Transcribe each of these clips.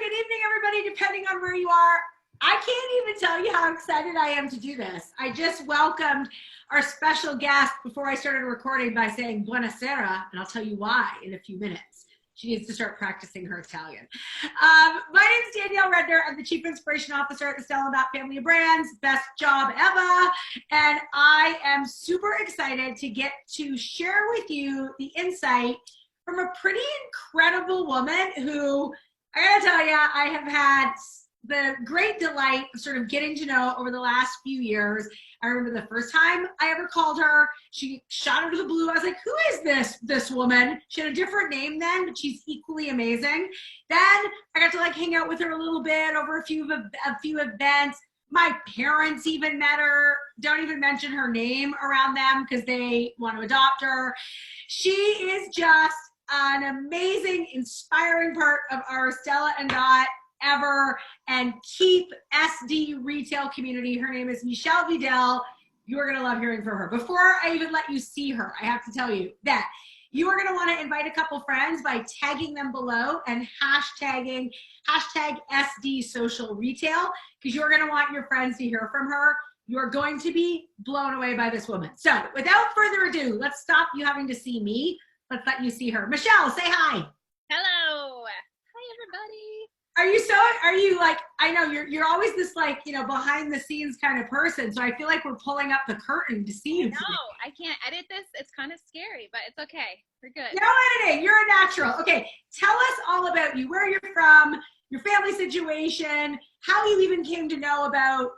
good evening, everybody, depending on where you are. I can't even tell you how excited I am to do this. I just welcomed our special guest before I started recording by saying buonasera, and I'll tell you why in a few minutes. She needs to start practicing her Italian. My name is Danielle Redner. I'm the Chief Inspiration Officer at the Stella & Dot family of brands. Best job ever. And I am super excited to get to share with you the insight from a pretty incredible woman who, I gotta tell you, I have had the great delight of sort of getting to know over the last few years. I remember the first time I ever called her, she shot out of the blue. I was like, who is this woman? She had a different name then, but she's equally amazing. Then I got to like hang out with her a little bit over a few events. My parents even met her. Don't even mention her name around them because they want to adopt her. She is just an amazing, inspiring part of our Stella & Dot ever and keep SD retail community. Her name is Michelle Vidal. You're going to love hearing from her. Before I even let you see her, I have to tell you that you are going to want to invite a couple friends by tagging them below and hashtag SD social retail, because you're going to want your friends to hear from her. You're going to be blown away by this woman. So without further ado, let's stop you having to see me. Let's let you see her. Michelle, say hi. Hello. Hi, everybody. Are you like, I know you're always this like, you know, behind the scenes kind of person. So I feel like we're pulling up the curtain to see you. No, I can't edit this. It's kind of scary, but it's okay. We're good. No editing. You're a natural. Okay. Tell us all about you, where you're from, your family situation, how you even came to know about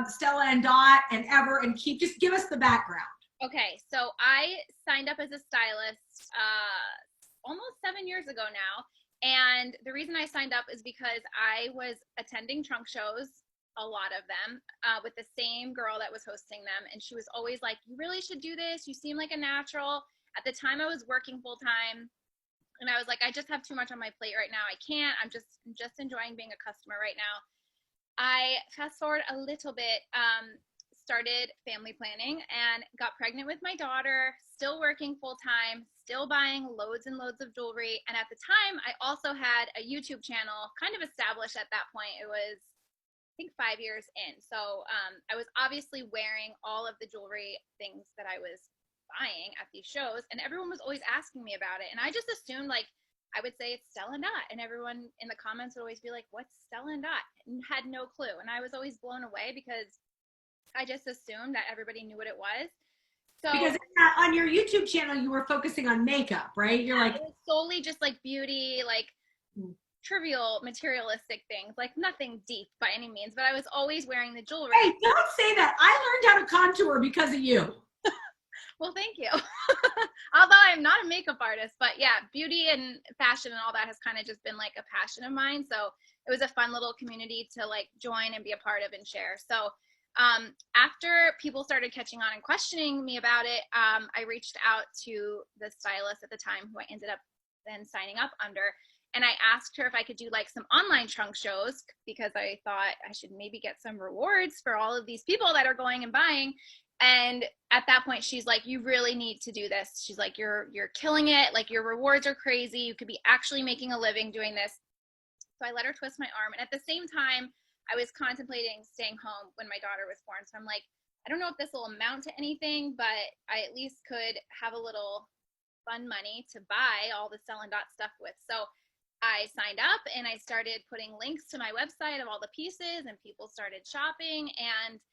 Stella & Dot and Ever and Keep. Just give us the background. Okay. So I signed up as a stylist almost 7 years ago now. And the reason I signed up is because I was attending trunk shows, a lot of them, with the same girl that was hosting them. And she was always like, you really should do this. You seem like a natural. At the time I was working full time and I was like, I just have too much on my plate right now. I can't. I'm just enjoying being a customer right now. I fast forward a little bit, started family planning and got pregnant with my daughter, still working full time, still buying loads and loads of jewelry. And at the time, I also had a YouTube channel kind of established at that point. It was, I think, 5 years in. So I was obviously wearing all of the jewelry things that I was buying at these shows, and everyone was always asking me about it. And I just assumed, like, I would say it's Stella & Dot, and everyone in the comments would always be like, what's Stella & Dot? And had no clue. And I was always blown away because I just assumed that everybody knew what it was. So because on your YouTube channel, you were focusing on makeup, right? You're like, it was solely just like beauty, like trivial, materialistic things, like nothing deep by any means, but I was always wearing the jewelry. hey, don't say that. I learned how to contour because of you. Well, thank you. Although I'm not a makeup artist, but yeah, beauty and fashion and all that has kind of just been like a passion of mine. So it was a fun little community to like join and be a part of and share. So after people started catching on and questioning me about it, I reached out to the stylist at the time who I ended up then signing up under. And I asked her if I could do like some online trunk shows because I thought I should maybe get some rewards for all of these people that are going and buying. And at that point, she's like, you really need to do this. She's like, you're killing it. Like your rewards are crazy. You could be actually making a living doing this. So I let her twist my arm. And at the same time, I was contemplating staying home when my daughter was born. So I'm like, I don't know if this will amount to anything, but I at least could have a little fun money to buy all the Stella & Dot stuff with. So I signed up and I started putting links to my website of all the pieces and people started shopping. And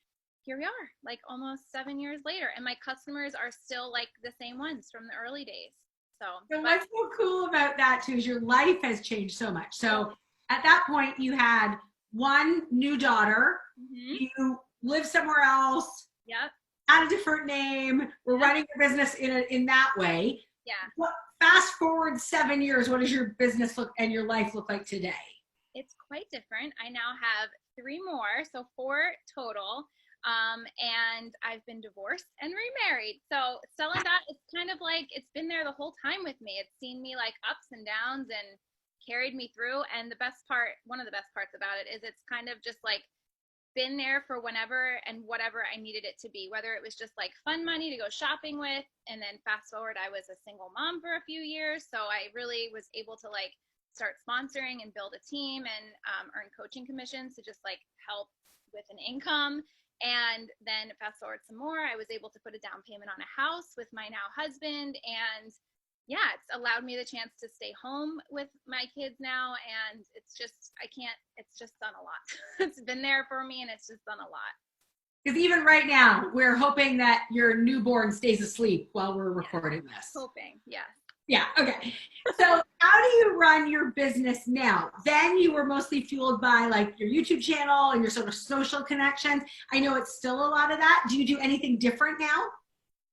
here we are, like almost 7 years later. And my customers are still like the same ones from the early days. So What's so cool about that too is your life has changed so much. So at that point you had one new daughter, you live somewhere else, yep, had a different name, we're running your business in that way. Yeah. Fast forward 7 years, what does your business look and your life look like today? It's quite different. I now have 3 more, so 4 total. And I've been divorced and remarried. So Stella & Dot, it's kind of like, it's been there the whole time with me. It's seen me like ups and downs and carried me through. And the best part, one of the best parts about it is it's kind of just like been there for whenever and whatever I needed it to be, whether it was just like fun money to go shopping with. And then fast forward, I was a single mom for a few years. So I really was able to like start sponsoring and build a team and earn coaching commissions to just like help with an income. And then fast forward some more, I was able to put a down payment on a house with my now husband. And yeah, it's allowed me the chance to stay home with my kids now. And it's just, it's just done a lot. It's been there for me and it's just done a lot. Because even right now, we're hoping that your newborn stays asleep while we're recording this. Hoping, yes. Yeah, okay. So how do you run your business now? Then you were mostly fueled by like your YouTube channel and your sort of social connections. I know it's still a lot of that. Do you do anything different now?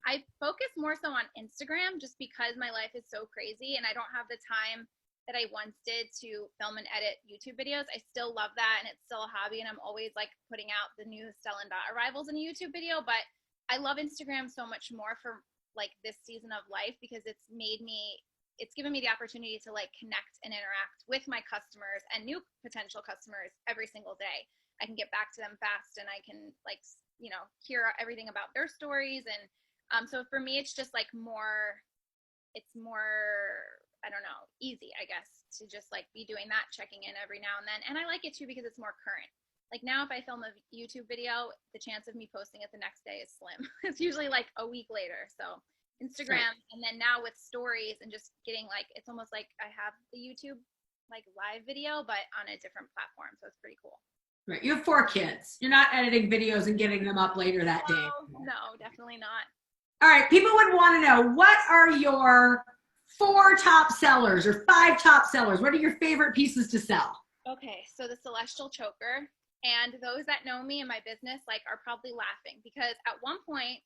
I focus more so on Instagram just because my life is so crazy and I don't have the time that I once did to film and edit YouTube videos. I still love that and it's still a hobby and I'm always like putting out the new Stella and Dot arrivals in a YouTube video, but I love Instagram so much more for like this season of life because it's given me the opportunity to like connect and interact with my customers and new potential customers every single day. I can get back to them fast and I can like, you know, hear everything about their stories. And so for me, it's just like it's more, I don't know, easy, I guess, to just like be doing that, checking in every now and then. And I like it too because it's more current. Like now if I film a YouTube video, the chance of me posting it the next day is slim. It's usually like a week later. So Instagram, and then now with stories and just getting like, it's almost like I have the YouTube like live video, but on a different platform. So it's pretty cool. Right. You have 4 kids. You're not editing videos and getting them up later that day. No, definitely not. All right. People would want to know, what are your 4 top sellers or 5 top sellers? What are your favorite pieces to sell? Okay. So the Celestial Choker, and those that know me and my business like are probably laughing because at one point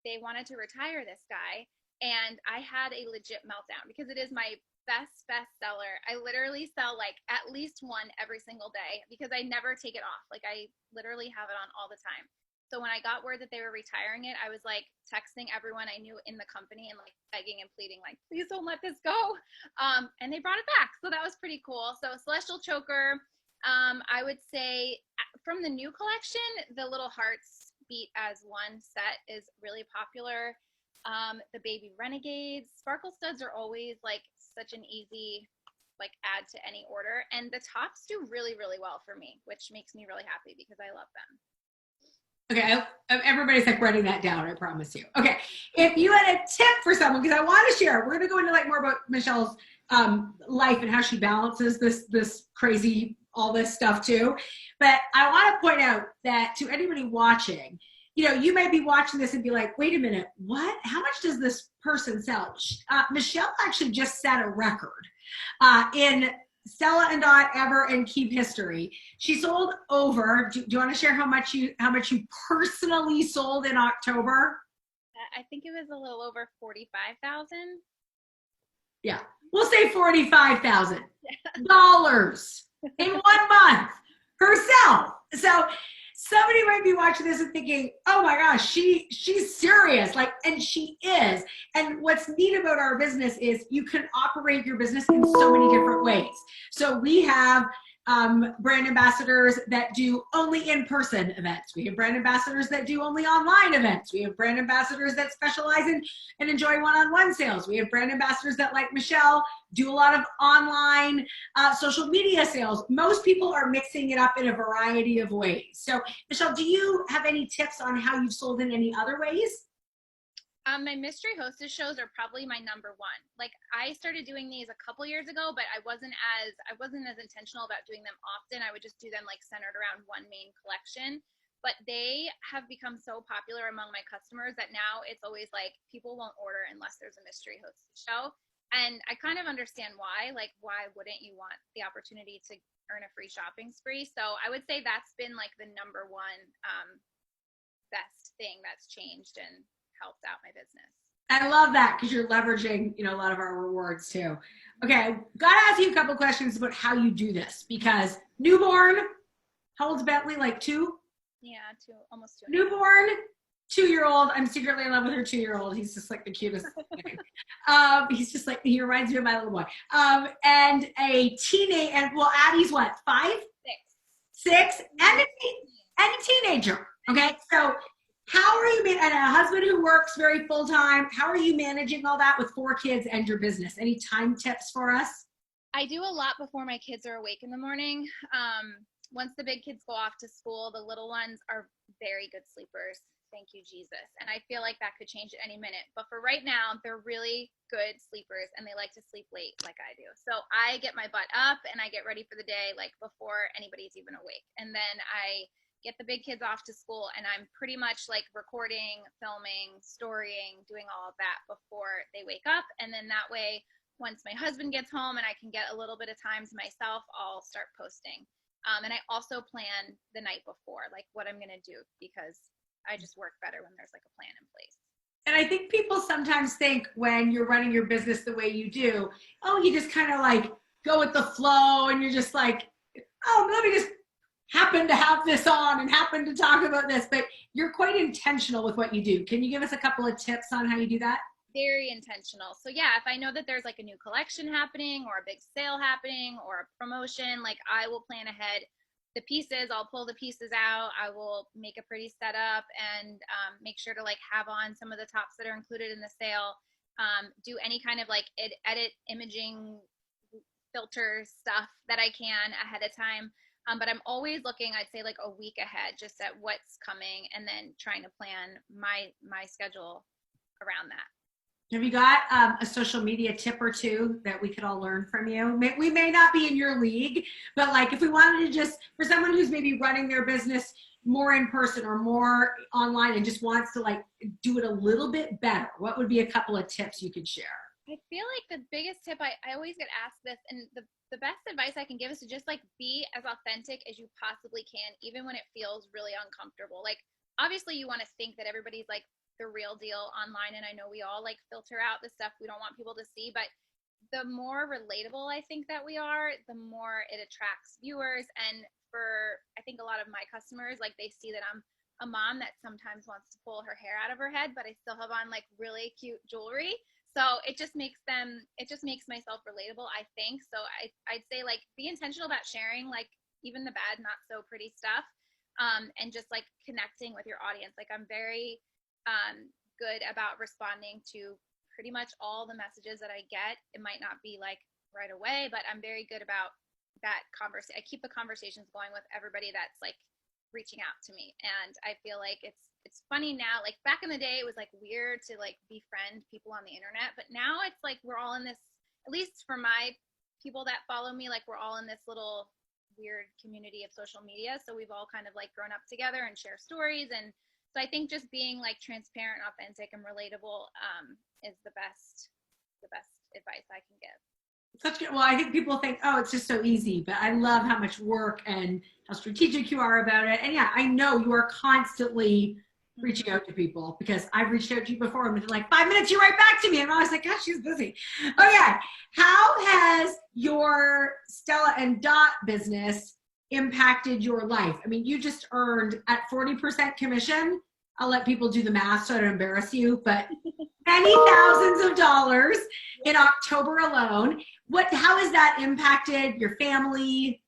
they wanted to retire this guy and I had a legit meltdown because it is my best seller. I literally sell like at least one every single day because I never take it off. Like I literally have it on all the time. So when I got word that they were retiring it, I was like texting everyone I knew in the company and like begging and pleading, like, please don't let this go. And they brought it back. So that was pretty cool. So Celestial Choker, I would say from the new collection, the little hearts beat as one set is really popular. The Baby Renegades, Sparkle Studs are always like such an easy like add to any order. And the tops do really, really well for me, which makes me really happy because I love them. Okay, everybody's like writing that down, I promise you. Okay, if you had a tip for someone, because I want to share, we're going to go into like more about Michelle's life and how she balances this crazy, all this stuff too. But I want to point out that to anybody watching, you know, you might be watching this and be like, wait a minute, what? How much does this person sell? Michelle actually just set a record in Stella and Dot ever and Keep history. She sold over, do you want to share how much you personally sold in October? I think it was a little over 45,000. Yeah, we'll say $45,000 in 1 month herself. So somebody might be watching this and thinking, oh my gosh, she's serious, like, and she is. And what's neat about our business is you can operate your business in so many different ways. So we have brand ambassadors that do only in-person events. We have brand ambassadors that do only online events. We have brand ambassadors that specialize in and enjoy one-on-one sales. We have brand ambassadors that, like Michelle, do a lot of online social media sales. Most people are mixing it up in a variety of ways. So Michelle, do you have any tips on how you've sold in any other ways? My mystery hostess shows are probably my number one. Like I started doing these a couple years ago, but I wasn't as intentional about doing them often. I would just do them like centered around one main collection. But they have become so popular among my customers that now it's always like people won't order unless there's a mystery hostess show. And I kind of understand why. Like, why wouldn't you want the opportunity to earn a free shopping spree? So I would say that's been like the number one best thing that's changed and helped out my business. I love that because you're leveraging, you know, a lot of our rewards too. Okay, gotta ask you a couple questions about how you do this because newborn, how old's Bentley? Like 2? Yeah, almost 2. Newborn, 2-year-old. I'm secretly in love with her 2-year-old. He's just like the cutest thing. He's just like, he reminds me of my little boy. And a teenage, and well, Addie's what, 5? 6, and a teenager. Okay, so how are you, and a husband who works very full time, how are you managing all that with 4 kids and your business? Any time tips for us? I do a lot before my kids are awake in the morning. Once the big kids go off to school, the little ones are very good sleepers. Thank you, Jesus. And I feel like that could change at any minute. But for right now, they're really good sleepers and they like to sleep late like I do. So I get my butt up and I get ready for the day like before anybody's even awake. And then I get the big kids off to school and I'm pretty much like recording, filming, storying, doing all of that before they wake up. And then that way, once my husband gets home and I can get a little bit of time to myself, I'll start posting. And I also plan the night before, like what I'm going to do, because I just work better when there's like a plan in place. And I think people sometimes think when you're running your business the way you do, oh, you just kind of like go with the flow and you're just like, oh, let me just happen to have this on and happen to talk about this. But you're quite intentional with what you do. Can you give us a couple of tips on how you do that? Very intentional. So yeah, if I know that there's like a new collection happening or a big sale happening or a promotion, like I will plan ahead the pieces. I'll pull the pieces out. I will make a pretty setup and make sure to like have on some of the tops that are included in the sale. Do any kind of like edit imaging filter stuff that I can ahead of time. But I'm always looking, I'd say like a week ahead, just at what's coming and then trying to plan my schedule around that. Have you got a social media tip or two that we could all learn from you? We may not be in your league, but like if we wanted to just, for someone who's maybe running their business more in person or more online and just wants to like do it a little bit better, what would be a couple of tips you could share? I feel like the biggest tip, I always get asked this, and the best advice I can give is to just like be as authentic as you possibly can, even when it feels really uncomfortable. Like obviously you want to think that everybody's like the real deal online, and I know we all like filter out the stuff we don't want people to see, but the more relatable I think that we are, the more it attracts viewers. And for I think a lot of my customers, like they see that I'm a mom that sometimes wants to pull her hair out of her head, but I still have on like really cute jewelry. So it just makes myself relatable, I think. So I'd say like be intentional about sharing like even the bad, not so pretty stuff, and just like connecting with your audience. Like I'm very good about responding to pretty much all the messages that I get. It might not be like right away, but I'm very good about that conversation. I keep the conversations going with everybody that's like reaching out to me. And I feel like it's funny now, like back in the day, it was like weird to like befriend people on the internet, but now it's like we're all in this, at least for my people that follow me, like we're all in this little weird community of social media. So we've all kind of like grown up together and share stories. And so I think just being like transparent, authentic, and relatable is the best advice I can give. Such good. Well, I think people think, oh, it's just so easy, but I love how much work and how strategic you are about it. And yeah, I know you are constantly reaching out to people because I've reached out to you before and within like 5 minutes, you write back to me. And I was like, gosh, she's busy. Okay. How has your Stella and Dot business impacted your life? I mean, you just earned at 40% commission. I'll let people do the math so I don't embarrass you, but many thousands of dollars in October alone. How has that impacted your family?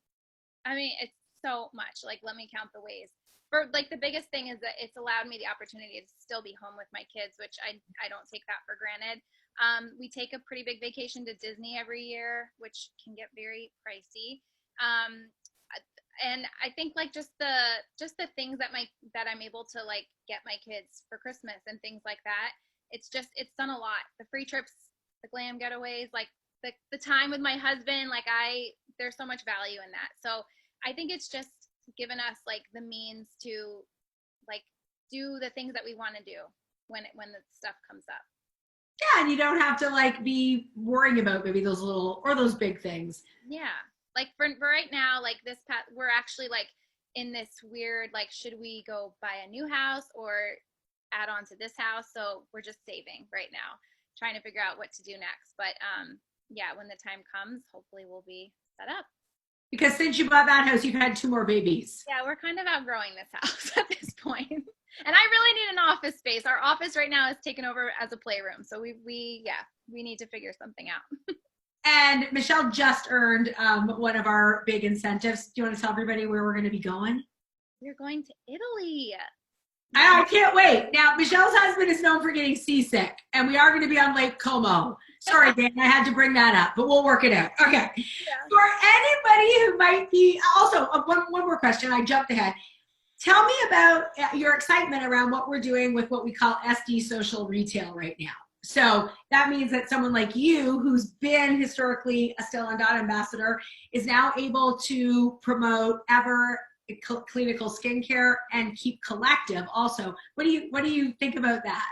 I mean, it's so much. Like, let me count the ways. For like the biggest thing is that it's allowed me the opportunity to still be home with my kids, which I don't take that for granted. We take a pretty big vacation to Disney every year, which can get very pricey. And I think like just the things that I'm able to like get my kids for Christmas and things like that. It's done a lot. The free trips, the glam getaways, like the time with my husband, like there's so much value in that. So I think it's just given us like the means to like do the things that we want to do when the stuff comes up. Yeah, and you don't have to like be worrying about maybe those little or those big things. Yeah. Like for right now, like we're actually like in this weird, like, should we go buy a new house or add on to this house? So we're just saving right now, trying to figure out what to do next. But yeah, when the time comes, hopefully we'll be set up. Because since you bought that house, you've had 2 more babies. Yeah, we're kind of outgrowing this house at this point. And I really need an office space. Our office right now is taken over as a playroom. So we need to figure something out. And Michelle just earned one of our big incentives. Do you want to tell everybody where we're going to be going? We're going to Italy. I can't wait. Now, Michelle's husband is known for getting seasick, and we are going to be on Lake Como. Sorry, Dan, I had to bring that up, but we'll work it out. Okay. Yeah. For anybody who might be, also, one more question. I jumped ahead. Tell me about your excitement around what we're doing with what we call SD social retail right now. So that means that someone like you, who's been historically a Stella & Dot ambassador, is now able to promote Ever Clinical Skincare and Keep Collective also. What do you think about that?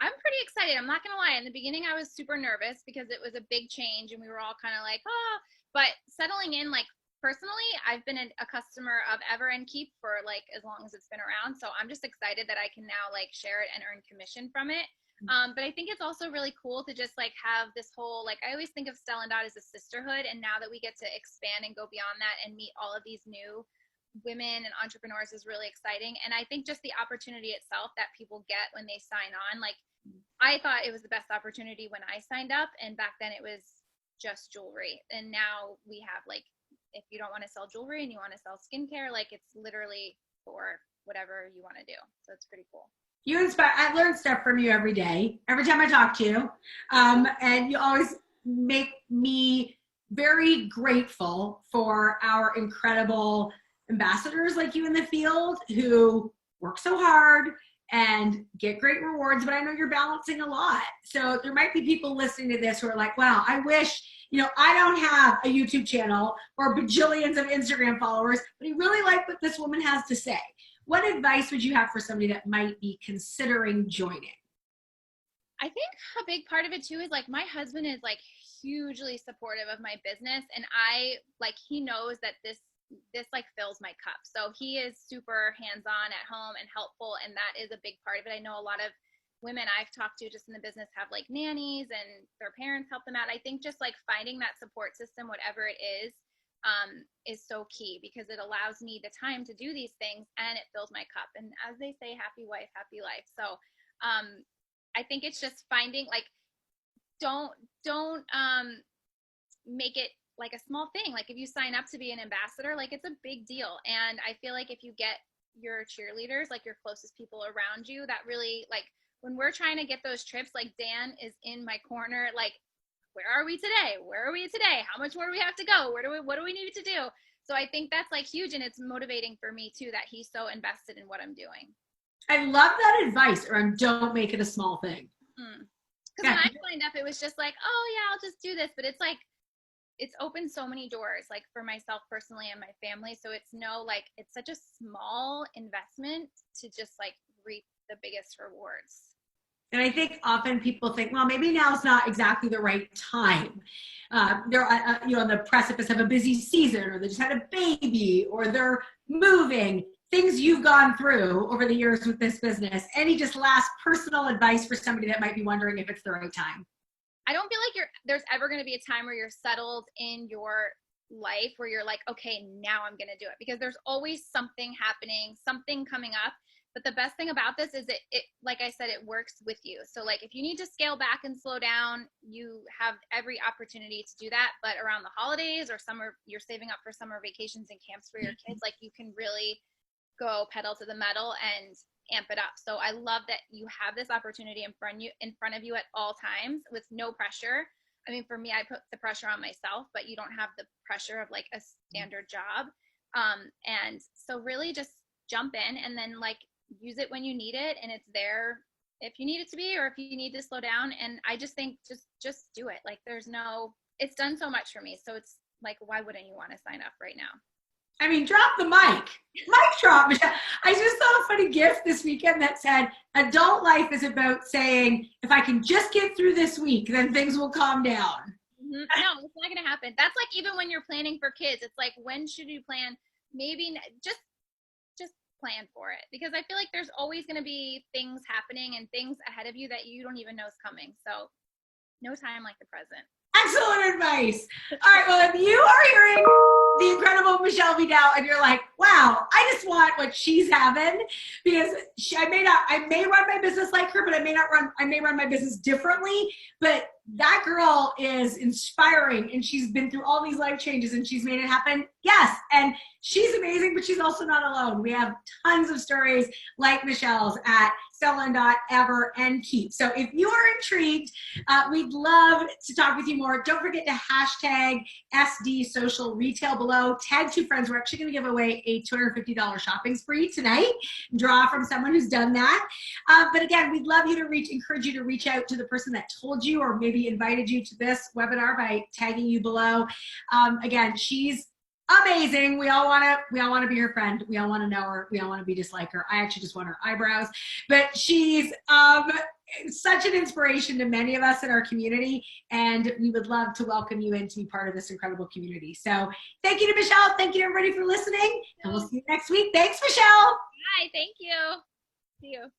I'm pretty excited. I'm not going to lie. In the beginning, I was super nervous because it was a big change and we were all kind of like, oh, but settling in, like, personally, I've been a customer of Ever and Keep for like as long as it's been around. So I'm just excited that I can now like share it and earn commission from it. But I think it's also really cool to just like have this whole, like, I always think of Stella & Dot as a sisterhood. And now that we get to expand and go beyond that and meet all of these new women and entrepreneurs is really exciting. And I think just the opportunity itself that people get when they sign on, like, I thought it was the best opportunity when I signed up. And back then it was just jewelry. And now we have like, if you don't want to sell jewelry and you want to sell skincare, like, it's literally for whatever you want to do. So it's pretty cool. You inspire. I learn stuff from you every day, every time I talk to you. And you always make me very grateful for our incredible ambassadors like you in the field who work so hard and get great rewards, but I know you're balancing a lot. So there might be people listening to this who are like, wow, I wish, I don't have a YouTube channel or bajillions of Instagram followers, but I really like what this woman has to say. What advice would you have for somebody that might be considering joining? I think a big part of it too is like my husband is like hugely supportive of my business, and he knows that this like fills my cup. So he is super hands-on at home and helpful, and that is a big part of it. I know a lot of women I've talked to just in the business have like nannies and their parents help them out. I think just like finding that support system, whatever it is so key, because it allows me the time to do these things and it fills my cup. And as they say, happy wife, happy life. So I think it's just finding, like, don't make it like a small thing. Like, if you sign up to be an ambassador, like, it's a big deal. And I feel like if you get your cheerleaders, like your closest people around you, that really, like, when we're trying to get those trips, like, Dan is in my corner, like, where are we today? Where are we today? How much more do we have to go? What do we need to do? So I think that's like huge, and it's motivating for me too that he's so invested in what I'm doing. I love that advice around don't make it a small thing. Because when I signed up, it was just like, oh yeah, I'll just do this. But it's like, it's opened so many doors, like for myself personally and my family. So it's it's such a small investment to just like reap the biggest rewards. And I think often people think, well, maybe now's not exactly the right time. They're on the precipice of a busy season, or they just had a baby, or they're moving. Things you've gone through over the years with this business. Any just last personal advice for somebody that might be wondering if it's the right time? I don't feel like there's ever going to be a time where you're settled in your life where you're like, okay, now I'm going to do it, because there's always something happening, something coming up. But the best thing about this is it, like I said, it works with you. So like, if you need to scale back and slow down, you have every opportunity to do that. But around the holidays or summer, you're saving up for summer vacations and camps for your kids, like, you can really go pedal to the metal and amp it up. So I love that you have this opportunity in front of you at all times with no pressure. I mean, for me, I put the pressure on myself, but you don't have the pressure of like a standard job. And so really just jump in and then like use it when you need it, and it's there if you need it to be, or if you need to slow down. And I just think just do it. Like, it's done so much for me. So it's like, why wouldn't you want to sign up right now? I mean, drop the mic. Mic drop, Michelle. I just saw a funny gift this weekend that said, adult life is about saying, if I can just get through this week, then things will calm down. No, it's not going to happen. That's like, even when you're planning for kids, it's like, when should you plan? Maybe just plan for it, because I feel like there's always going to be things happening and things ahead of you that you don't even know is coming. So no time like the present. Excellent advice. All right, well, if you are hearing the incredible Michelle Vidal and you're like, wow, I just want what she's having, because I may run my business like her, but I may run my business differently. But that girl is inspiring, and she's been through all these life changes and she's made it happen. Yes. And she's amazing, but she's also not alone. We have tons of stories like Michelle's at Stella Ever and Keep. So if you are intrigued, we'd love to talk with you more. Don't forget to hashtag SD Social Retail below. Tag 2 friends. We're actually going to give away a $250 shopping spree tonight. Draw from someone who's done that. But again, we'd love you to encourage you to reach out to the person that told you or maybe invited you to this webinar by tagging you below. Again, she's amazing. We all want to be her friend. We all want to know her. We all want to be just like her. I actually just want her eyebrows, but she's such an inspiration to many of us in our community, and we would love to welcome you in to be part of this incredible community. So thank you to Michelle. Thank you to everybody for listening, and we'll see you next week. Thanks, Michelle. Hi, thank you. See you.